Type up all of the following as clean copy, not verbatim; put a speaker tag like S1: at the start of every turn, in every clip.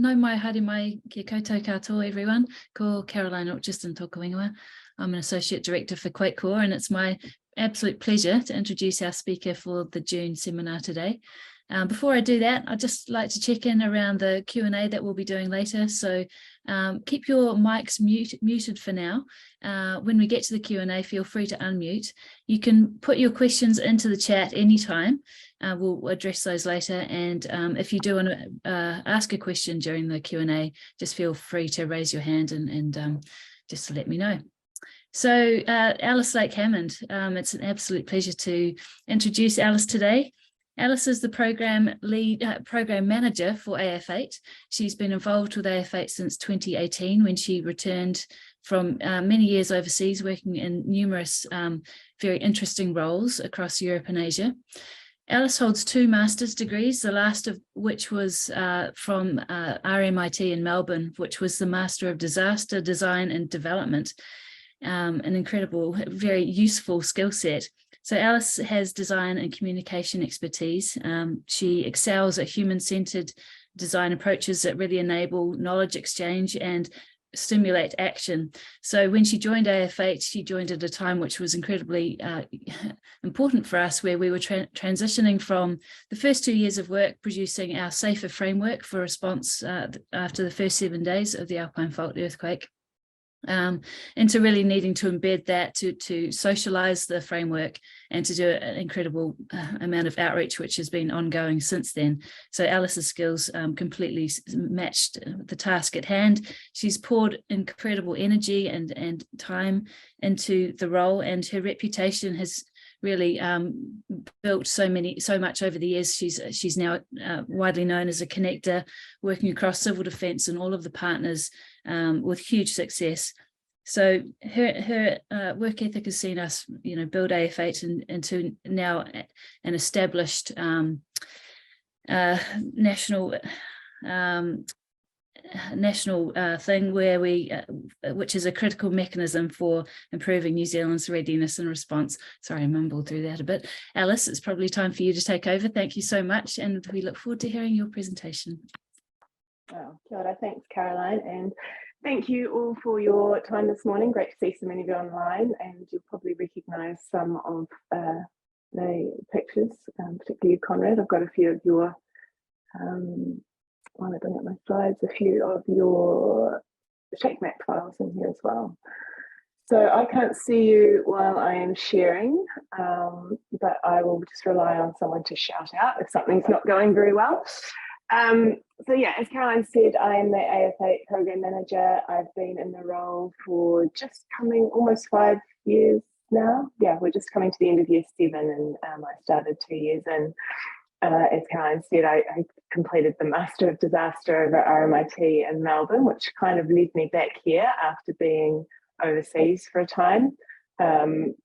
S1: nau mai, haere mai, kia koutou katoa everyone. Ko Caroline Orchiston tōku ingoa. I'm an Associate Director for QuakeCoRE, and it's my absolute pleasure to introduce our speaker for the June seminar today. Before I do that, I'd just like to check in around the Q&A that we'll be doing later. So keep your mics muted for now. When we get to the Q&A, feel free to unmute. You can put your questions into the chat anytime. We'll address those later. And if you do want to ask a question during the Q&A, just feel free to raise your hand and just to let me know. So Alice Lake-Hammond, it's an absolute pleasure to introduce Alice today. Alice is the program manager for AF8. She's been involved with AF8 since 2018 when she returned from many years overseas, working in numerous very interesting roles across Europe and Asia. Alice holds 2 master's degrees, the last of which was from RMIT in Melbourne, which was the Master of Disaster Design and Development. An incredible, very useful skill set. So Alice has design and communication expertise. She excels at human-centered design approaches that really enable knowledge exchange and stimulate action. So when she joined AF8, she joined at a time which was incredibly important for us, where we were transitioning from the first 2 years of work socing our safer framework for response after the first 7 days of the Alpine Fault earthquake. Into really needing to embed that to socialize the framework and to do an incredible amount of outreach, which has been ongoing since then. So Alice's skills completely matched the task at hand. She's poured incredible energy and time into the role, and her reputation has really built so much over the years. She's now widely known as a connector, working across civil defence and all of the partners with huge success. So her work ethic has seen us, build AF8 into now an established national thing where which is a critical mechanism for improving New Zealand's readiness and response. Sorry, I mumbled through that a bit. Alice, it's probably time for you to take over. Thank you so much, and we look forward to hearing your presentation.
S2: Well, kia ora, thanks Caroline, and thank you all for your time this morning. Great to see so many of you online, and you'll probably recognise some of the pictures, particularly Conrad. I've got a few of your while I bring up my slides, a few of your shake map files in here as well. So I can't see you while I am sharing, but I will just rely on someone to shout out if something's not going very well. So yeah, as Caroline said, I am the AF8 Program Manager. I've been in the role for just coming almost 5 years now. Yeah, we're just coming to the end of year 7, and I started 2 years in. As Caroline said, I completed the Master of Disaster over at RMIT in Melbourne, which kind of led me back here after being overseas for a time. And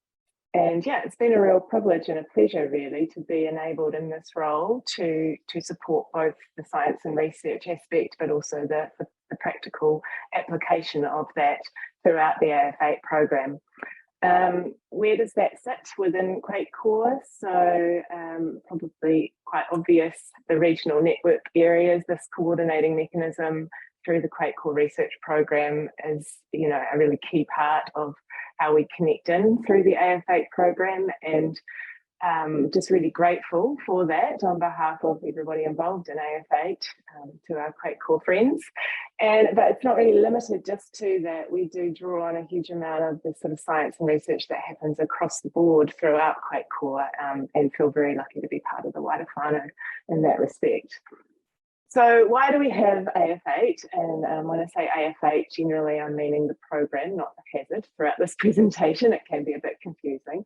S2: yeah, it's been a real privilege and a pleasure really to be enabled in this role to support both the science and research aspect, but also the practical application of that throughout the AF8 program. Where does that sit within QuakeCoRE? So probably quite obvious, the regional network areas. This coordinating mechanism through the QuakeCoRE research program is, a really key part of how we connect in through the AF8 program, and just really grateful for that on behalf of everybody involved in AF8, to our QuakeCoRE friends. But it's not really limited just to that. We do draw on a huge amount of the sort of science and research that happens across the board throughout QuakeCoRE, and feel very lucky to be part of the wider whānau in that respect. So why do we have AF8? And when I say AF8, generally I'm meaning the program, not the hazard. Throughout this presentation, it can be a bit confusing.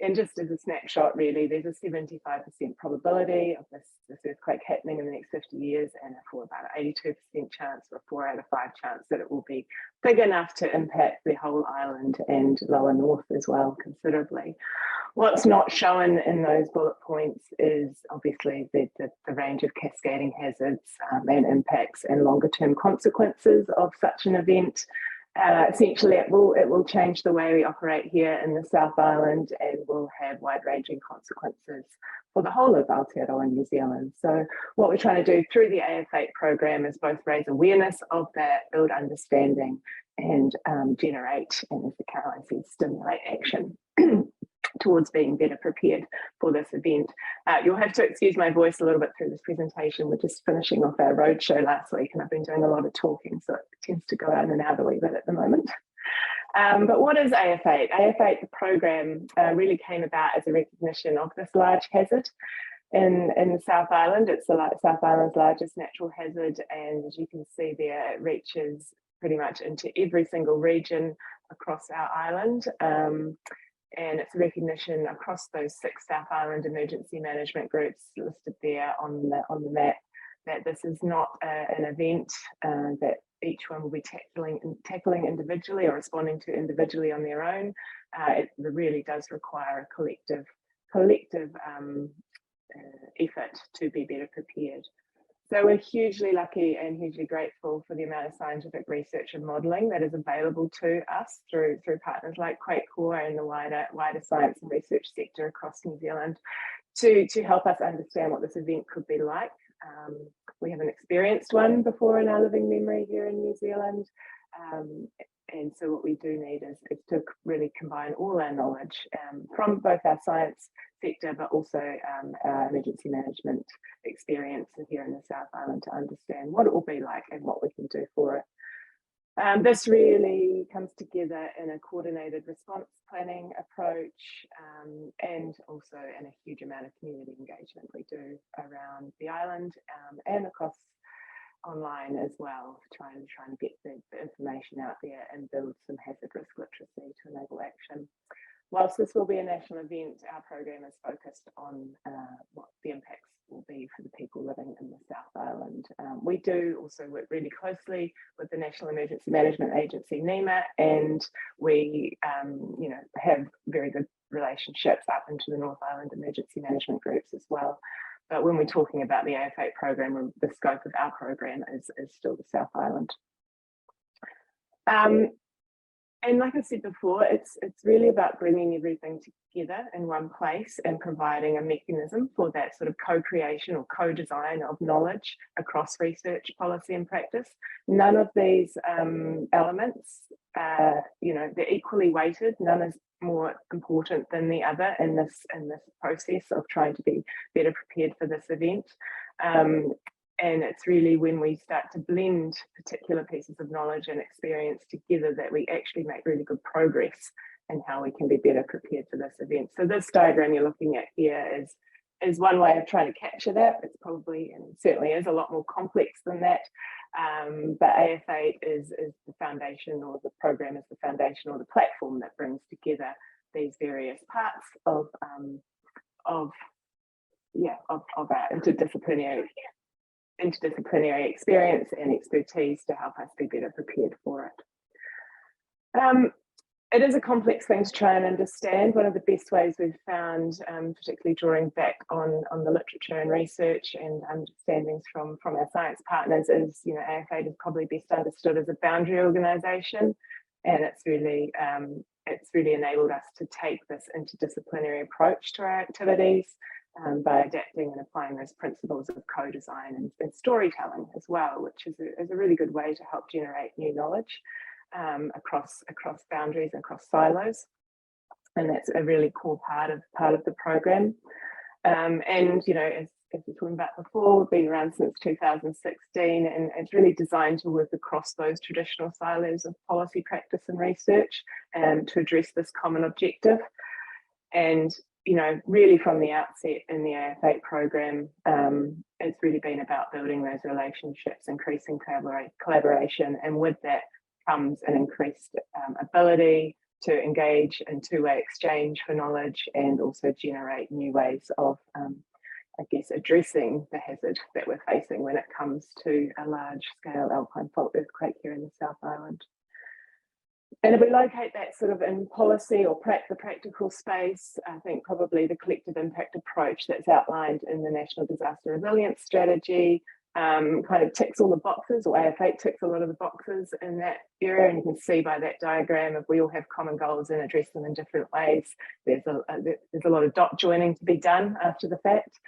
S2: And just as a snapshot, really, there's a 75% probability of this earthquake happening in the next 50 years, and for about an 82% chance, or a 4 out of 5 chance, that it will be big enough to impact the whole island and lower north as well considerably. What's not shown in those bullet points is obviously the range of cascading hazards and impacts and longer term consequences of such an event. essentially it will change the way we operate here in the South Island and will have wide-ranging consequences for the whole of Aotearoa New Zealand. So what we're trying to do through the AF8 program is both raise awareness of that, build understanding, and generate, and as Caroline said, stimulate action towards being better prepared for this event. You'll have to excuse my voice a little bit through this presentation. We're just finishing off our roadshow last week and I've been doing a lot of talking, so it tends to go in and out a wee bit at the moment. But what is AF8? AF8, the program, really came about as a recognition of this large hazard in the South Island. It's the South Island's largest natural hazard, and as you can see there, it reaches pretty much into every single region across our island. And it's a recognition across those 6 South Island emergency management groups listed there on the map that this is not an event that each one will be tackling individually or responding to individually on their own. It really does require a collective effort to be better prepared. So we're hugely lucky and hugely grateful for the amount of scientific research and modelling that is available to us through partners like QuakeCoRE and the wider science and research sector across New Zealand to help us understand what this event could be like. We haven't experienced one before in our living memory here in New Zealand. And so what we do need is to really combine all our knowledge from both our science sector, but also our emergency management experience here in the South Island to understand what it will be like and what we can do for it. This really comes together in a coordinated response planning approach and also in a huge amount of community engagement we do around the island and across online as well, trying to get the information out there and build some hazard risk literacy to enable action. Whilst this will be a national event, our program is focused on what the impacts will be for the people living in the South Island. We do also work really closely with the National Emergency Management Agency, NEMA, and we have very good relationships up into the North Island emergency management groups as well. But when we're talking about the AF8 program, the scope of our program is still the South Island. And like I said before, it's really about bringing everything together in one place and providing a mechanism for that sort of co-creation or co-design of knowledge across research, policy and practice. None of these elements, they're equally weighted. None is more important than the other in this process of trying to be better prepared for this event. And it's really when we start to blend particular pieces of knowledge and experience together that we actually make really good progress in how we can be better prepared for this event. So this diagram you're looking at here is one way of trying to capture that. It's probably, and certainly is, a lot more complex than that. But AF8 is the foundation, or the program is the foundation or the platform that brings together these various parts of our interdisciplinary experience and expertise to help us be better prepared for it. It is a complex thing to try and understand. One of the best ways we've found, particularly drawing back on the literature and research and understandings from our science partners, is AF8 is probably best understood as a boundary organisation, and it's really enabled us to take this interdisciplinary approach to our activities by adapting and applying those principles of co-design and storytelling as well, which is a really good way to help generate new knowledge across boundaries, across silos, and that's a really core part of the program. And as we were talking about before, we've been around since 2016, and it's really designed to work across those traditional silos of policy, practice, and research, to address this common objective. And really from the outset in the AF8 program, it's really been about building those relationships, increasing collaboration, and with that comes an increased ability to engage in two-way exchange for knowledge and also generate new ways of, addressing the hazard that we're facing when it comes to a large-scale Alpine Fault earthquake here in the South Island. And if we locate that sort of in policy or the practical space, I think probably the collective impact approach that's outlined in the National Disaster Resilience Strategy kind of ticks all the boxes, or AF8 ticks a lot of the boxes in that area, and you can see by that diagram, if we all have common goals and address them in different ways, there's a lot of dot joining to be done after the fact.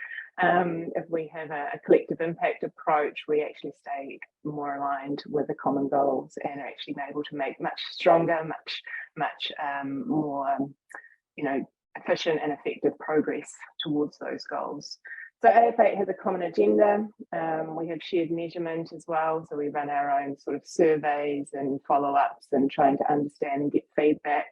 S2: If we have a collective impact approach, we actually stay more aligned with the common goals and are actually able to make much stronger, much more, efficient and effective progress towards those goals. So AF8 has a common agenda. We have shared measurement as well. So we run our own sort of surveys and follow-ups and trying to understand and get feedback.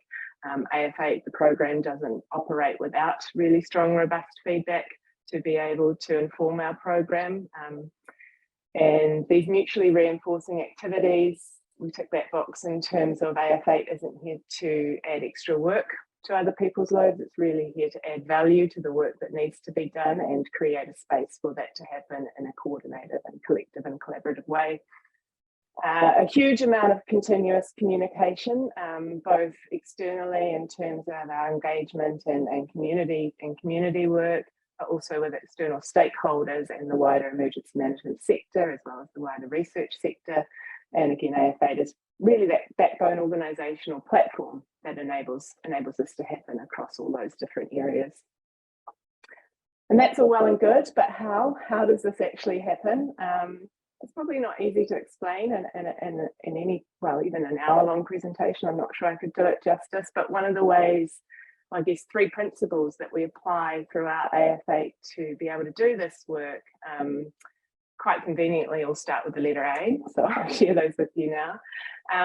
S2: AF8, the program, doesn't operate without really strong, robust feedback to be able to inform our program. And these mutually reinforcing activities, we tick that box in terms of AF8 isn't here to add extra work to other people's loads. It's really here to add value to the work that needs to be done and create a space for that to happen in a coordinated and collective and collaborative way. A huge amount of continuous communication, both externally in terms of our engagement and community work, but also with external stakeholders and the wider emergency management sector, as well as the wider research sector. And again, AF8 is really that backbone organisational platform that enables this to happen across all those different areas. And that's all well and good, but how does this actually happen? It's probably not easy to explain in any, well, even an hour-long presentation. I'm not sure I could do it justice, but one of the ways, I guess, 3 principles that we apply throughout AF8 to be able to do this work, quite conveniently all start with the letter A, so I'll share those with you now.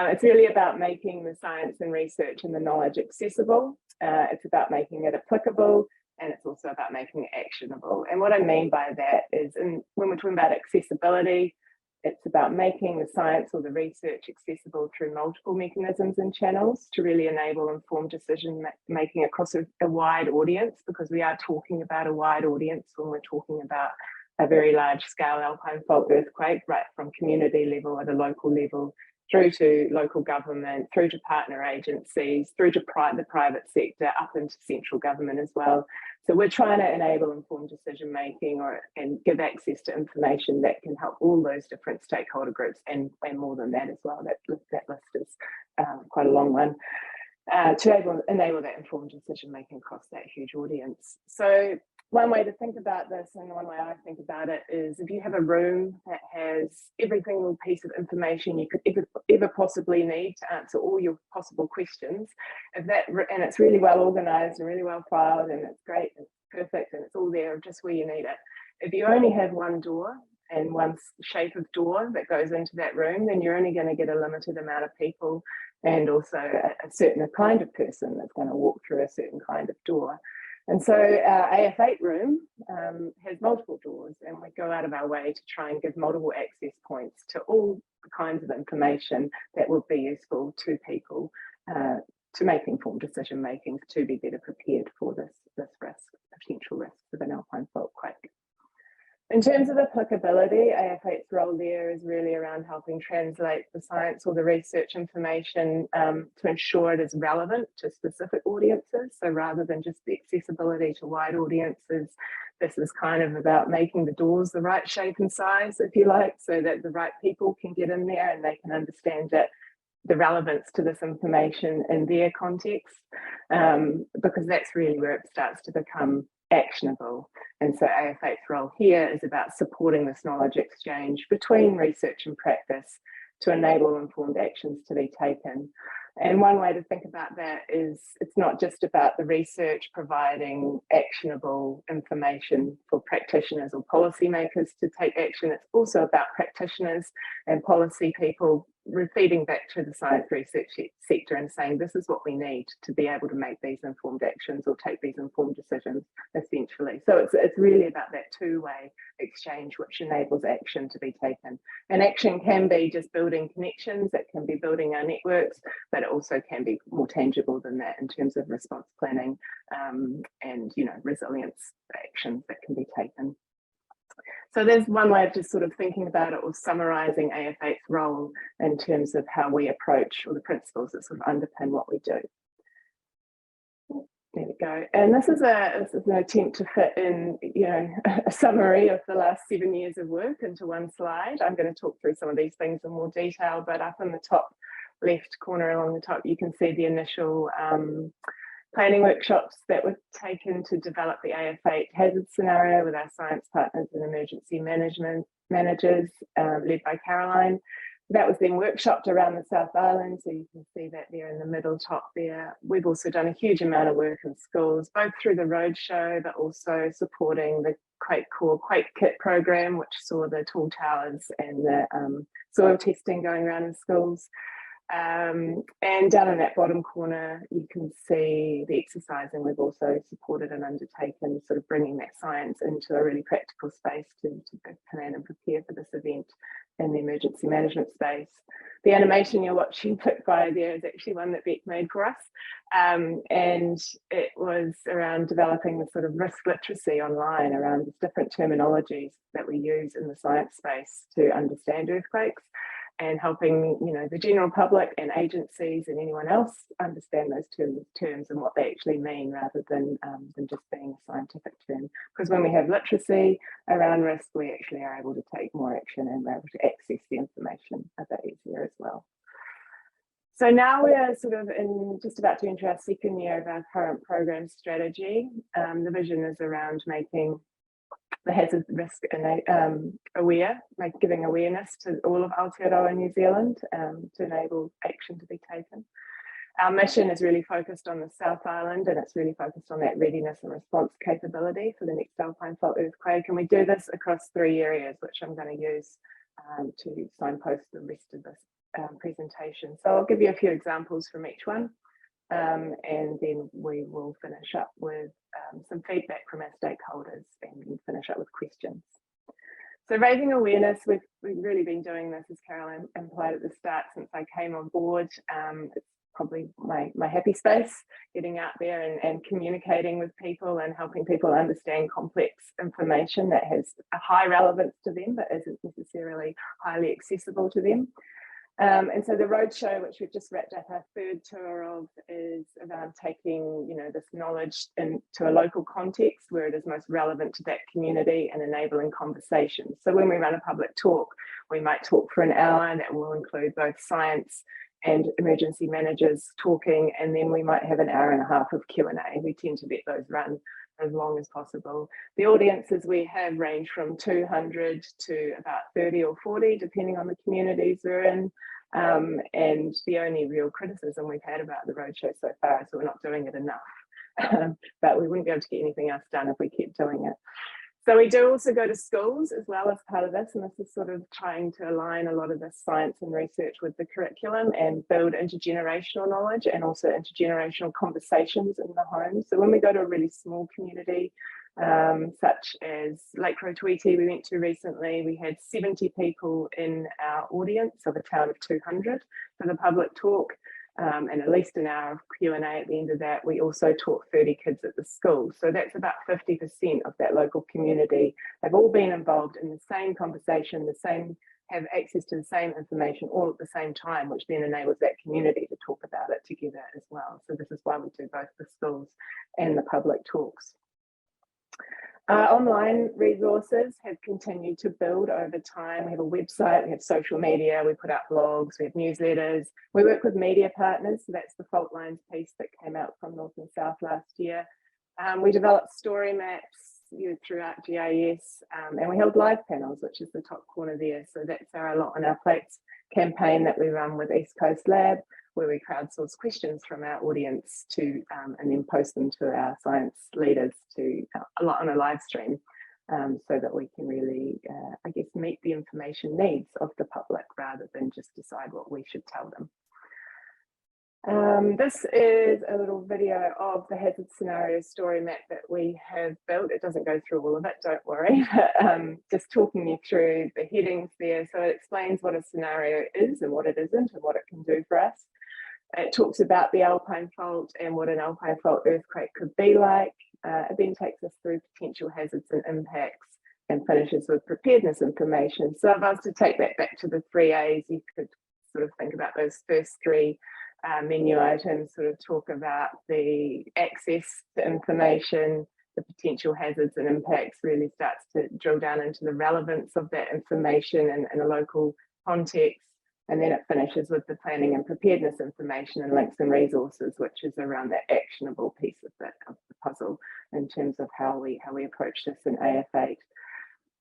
S2: It's really about making the science and research and the knowledge accessible. It's about making it applicable, and it's also about making it actionable. And what I mean by that is, when we're talking about accessibility, it's about making the science or the research accessible through multiple mechanisms and channels to really enable informed decision making across a wide audience, because we are talking about a wide audience when we're talking about a very large scale Alpine Fault earthquake, right from community level at a local level, through to local government, through to partner agencies, through to the private sector, up into central government as well. So we're trying to enable informed decision making and give access to information that can help all those different stakeholder groups, and more than that as well. That list is quite a long one, to enable that informed decision making across that huge audience. So one way to think about this, and one way I think about it, is if you have a room that has every single piece of information you could ever possibly need to answer all your possible questions, and it's really well organized and really well filed, and it's great, it's perfect, and it's all there just where you need it. If you only have one door and one shape of door that goes into that room, then you're only going to get a limited amount of people, and also a certain kind of person that's going to walk through a certain kind of door. And so our AF8 room has multiple doors, and we go out of our way to try and give multiple access points to all the kinds of information that would be useful to people to make informed decision making, to be better prepared for this potential risk of an Alpine Fault quake. In terms of applicability, AF8's role there is really around helping translate the science or the research information to ensure it is relevant to specific audiences. So rather than just the accessibility to wide audiences, this is kind of about making the doors the right shape and size, if you like, so that the right people can get in there and they can understand the relevance to this information in their context, because that's really where it starts to become actionable. And so AF8's role here is about supporting this knowledge exchange between research and practice to enable informed actions to be taken. And one way to think about that is it's not just about the research providing actionable information for practitioners or policymakers to take action. It's also about practitioners and policy people feeding back to the science research sector and saying, this is what we need to be able to make these informed actions or take these informed decisions, essentially. So it's really about that two-way exchange, which enables action to be taken. And action can be just building connections, it can be building our networks, but it also can be more tangible than that in terms of response planning and resilience actions that can be taken. So there's one way of just sort of thinking about it, or summarising AF8's role in terms of how we approach, or the principles that sort of underpin what we do. There we go. And this is an attempt to fit in, a summary of the last 7 years of work into one slide. I'm going to talk through some of these things in more detail, but up in the top left corner along the top, you can see the initial planning workshops that were taken to develop the AF8 hazard scenario with our science partners and emergency management managers, led by Caroline. That was then workshopped around the South Island, so you can see that there in the middle top there. We've also done a huge amount of work in schools, both through the roadshow, but also supporting the QuakeCoRE Quake Kit program, which saw the tall towers and the soil testing going around in schools. And down in that bottom corner, you can see the exercising we've also supported and undertaken, sort of bringing that science into a really practical space to plan and prepare for this event in the emergency management space. The animation you're watching click by there is actually one that Beck made for us. And it was around developing the sort of risk literacy online around the different terminologies that we use in the science space to understand earthquakes, and helping the general public and agencies and anyone else understand those terms and what they actually mean, rather than just being a scientific term. Because when we have literacy around risk, we actually are able to take more action and we're able to access the information a bit easier as well. So now we are sort of just about to enter our second year of our current program strategy. The vision is around making the hazard risk aware, giving awareness to all of Aotearoa New Zealand to enable action to be taken. Our mission is really focused on the South Island, and it's really focused on that readiness and response capability for the next Alpine Fault earthquake. And we do this across 3 areas, which I'm going to use to signpost the rest of this presentation. So I'll give you a few examples from each one. And then we will finish up with some feedback from our stakeholders and finish up with questions. So raising awareness, we've really been doing this, as Caroline implied at the start, since I came on board. It's probably my happy space, getting out there and communicating with people and helping people understand complex information that has a high relevance to them, but isn't necessarily highly accessible to them. And so the roadshow, which we've just wrapped up our 3rd tour of, is around taking this knowledge into a local context where it is most relevant to that community and enabling conversations. So when we run a public talk, we might talk for an hour. That will include both science and emergency managers talking, and then we might have an hour and a half of Q&A. We tend to let those run as long as possible. The audiences we have range from 200 to about 30 or 40, depending on the communities we're in. And the only real criticism we've had about the roadshow so far is we're not doing it enough. But we wouldn't be able to get anything else done if we kept doing it. So we do also go to schools as well as part of this, and this is sort of trying to align a lot of this science and research with the curriculum and build intergenerational knowledge and also intergenerational conversations in the home. So when we go to a really small community, such as Lake-Hammond we went to recently, we had 70 people in our audience of a town of 200 for the public talk. And at least an hour of Q&A at the end of that. We also taught 30 kids at the school. So that's about 50% of that local community have all been involved in the same conversation, have access to the same information all at the same time, which then enables that community to talk about it together as well. So this is why we do both the schools and the public talks. Online resources have continued to build over time. We have a website, we have social media, we put out blogs, we have newsletters. We work with media partners, so that's the fault lines piece that came out from North and South last year. We developed story maps throughout GIS, and we held live panels, which is the top corner there. So that's our A Lot on Our Plates campaign that we run with East Coast Lab, where we crowdsource questions from our audience to and then post them to our science leaders to a lot on a live stream, so that we can really, I guess, meet the information needs of the public rather than just decide what we should tell them. This is a little video of the hazard scenario story map that we have built. It doesn't go through all of it, don't worry, just talking you through the headings there. So it explains what a scenario is and what it isn't and what it can do for us. It talks about the Alpine Fault and what an Alpine Fault earthquake could be like. It then takes us through potential hazards and impacts and finishes with preparedness information. So if I was to take that back to the 3 A's, you could sort of think about those first 3 menu items sort of talk about the access to information, the potential hazards and impacts, really starts to drill down into the relevance of that information in a local context. And then it finishes with the planning and preparedness information and links and resources, which is around that actionable piece of the puzzle in terms of how we approach this in AF8.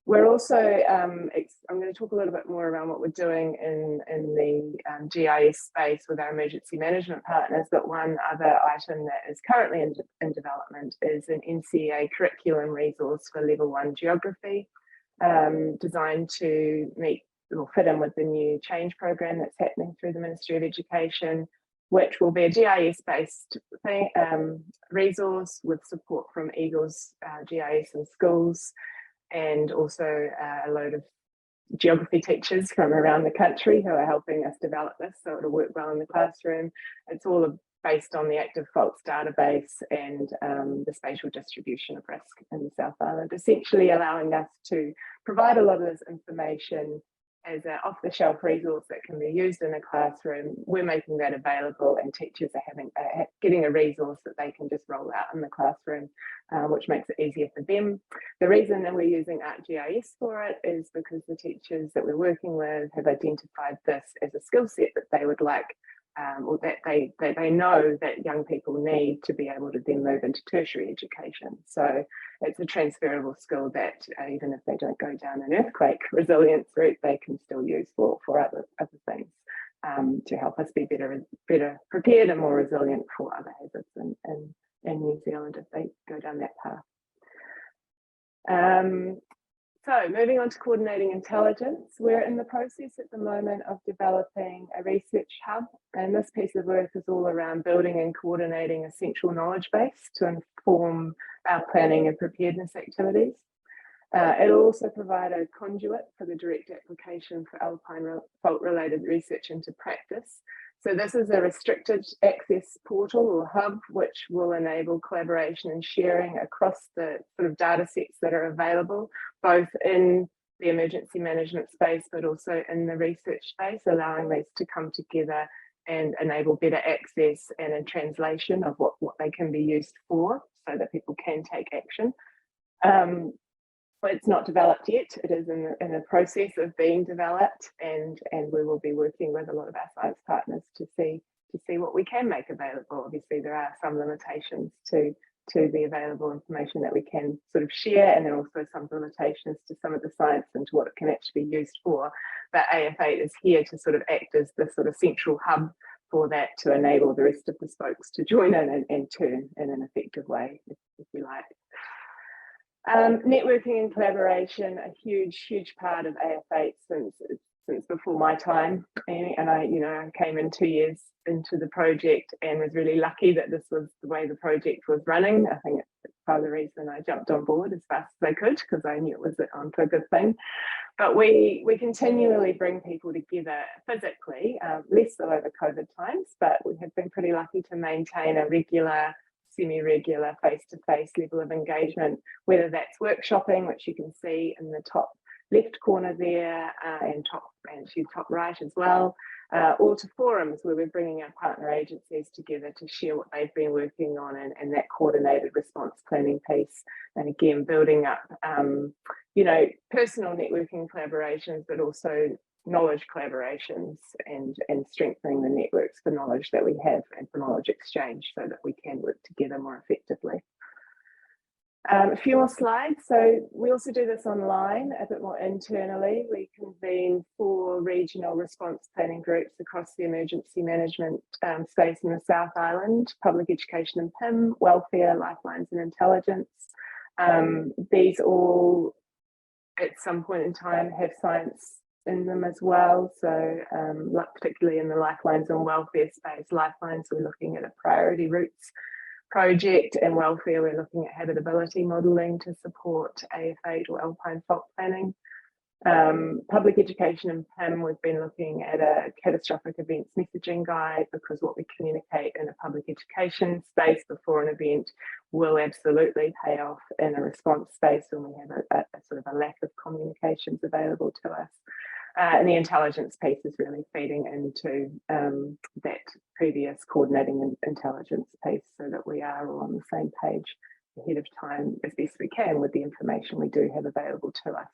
S2: We're also, I'm going to talk a little bit more around what we're doing in the GIS space with our emergency management partners, but one other item that is currently in development is an NCEA curriculum resource for Level 1 geography, designed to meet or fit in with the new change program that's happening through the Ministry of Education, which will be a GIS-based resource with support from Eagles GIS in schools, and also a load of geography teachers from around the country who are helping us develop this, so it'll work well in the classroom. It's all based on the active faults database and the spatial distribution of risk in the South Island, essentially allowing us to provide a lot of this information as an off-the-shelf resource that can be used in a classroom. We're making that available, and teachers are getting a resource that they can just roll out in the classroom, which makes it easier for them. The reason that we're using ArcGIS for it is because the teachers that we're working with have identified this as a skill set that they would like, or that they know that young people need to be able to then move into tertiary education. So it's a transferable skill that even if they don't go down an earthquake resilience route, they can still use for other things, to help us be better prepared and more resilient for other hazards in New Zealand if they go down that path. So moving on to coordinating intelligence, we're in the process at the moment of developing a research hub, and this piece of work is all around building and coordinating a central knowledge base to inform our planning and preparedness activities. It'll also provide a conduit for the direct application for Alpine Fault related research into practice. So this is a restricted access portal or hub, which will enable collaboration and sharing across the sort of data sets that are available, both in the emergency management space, but also in the research space, allowing these to come together and enable better access and a translation of what they can be used for, so that people can take action. It's not developed yet. It is in the process of being developed, and we will be working with a lot of our science partners to see what we can make available. Obviously, there are some limitations to the available information that we can sort of share, and then also some limitations to some of the science and to what it can actually be used for. But AF8 is here to sort of act as the sort of central hub for that, to enable the rest of the spokes to join in and turn in an effective way, if you like. Networking and collaboration, a huge part of AF8 since before my time, and I came in 2 years into the project and was really lucky that this was the way the project was running. I think it's part of the reason I jumped on board as fast as I could, because I knew it was on for a good thing. But we continually bring people together physically, less so over COVID times, but we have been pretty lucky to maintain a regular, semi-regular face-to-face level of engagement, whether that's workshopping, which you can see in the top left corner there, and top right as well, or to forums where we're bringing our partner agencies together to share what they've been working on, and that coordinated response planning piece, and again building up personal networking collaborations, but also knowledge collaborations, and strengthening the networks for knowledge that we have and for knowledge exchange, so that we can work together more effectively. A few more slides. So we also do this online, a bit more internally. We convene 4 regional response planning groups across the emergency management space in the South Island: public education and PIM, welfare, lifelines and intelligence. These all at some point in time have science in them as well. So particularly in the lifelines and welfare space, lifelines, we're looking at a priority routes project, and welfare, we're looking at habitability modelling to support AF8 or Alpine Fault planning. Public education and PIM, we've been looking at a catastrophic events messaging guide, because what we communicate in a public education space before an event will absolutely pay off in a response space when we have a sort of a lack of communications available to us. And the intelligence piece is really feeding into that previous coordinating intelligence piece, so that we are all on the same page ahead of time as best we can with the information we do have available to us.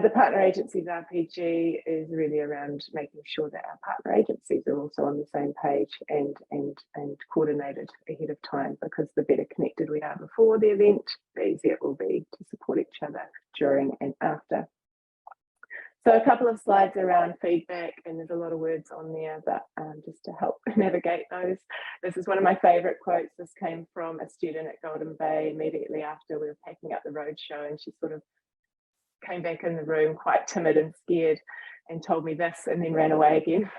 S2: The partner agencies RPG is really around making sure that our partner agencies are also on the same page and coordinated ahead of time, because the better connected we are before the event, the easier it will be to support each other during and after. So a couple of slides around feedback, and there's a lot of words on there, but just to help navigate those. This is one of my favourite quotes. This came from a student at Golden Bay immediately after we were packing up the roadshow, and she sort of came back in the room quite timid and scared and told me this, and then ran away again.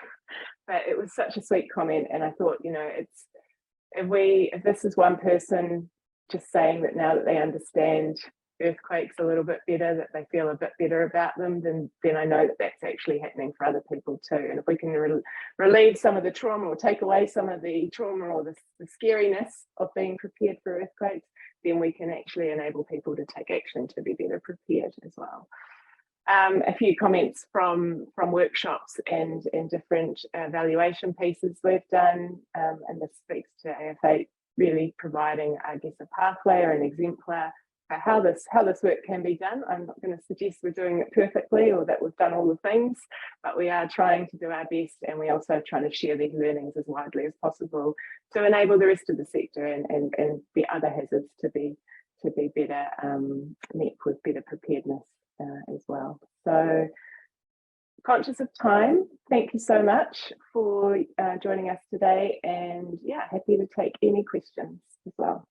S2: But it was such a sweet comment, and I thought, you know, it's if this is one person just saying that now that they understand earthquakes a little bit better, that they feel a bit better about them, then I know that that's actually happening for other people too. And if we can relieve some of the trauma, or take away some of the trauma or the scariness of being prepared for earthquakes, then we can actually enable people to take action to be better prepared as well. A few comments from workshops and different evaluation pieces we've done, and this speaks to AF8 really providing, I guess, a pathway or an exemplar for how this work can be done. I'm not going to suggest we're doing it perfectly or that we've done all the things, but we are trying to do our best, and we also trying to share these learnings as widely as possible to enable the rest of the sector and the other hazards to be better met with better preparedness as well. So, conscious of time, thank you so much for joining us today, and yeah, happy to take any questions as well.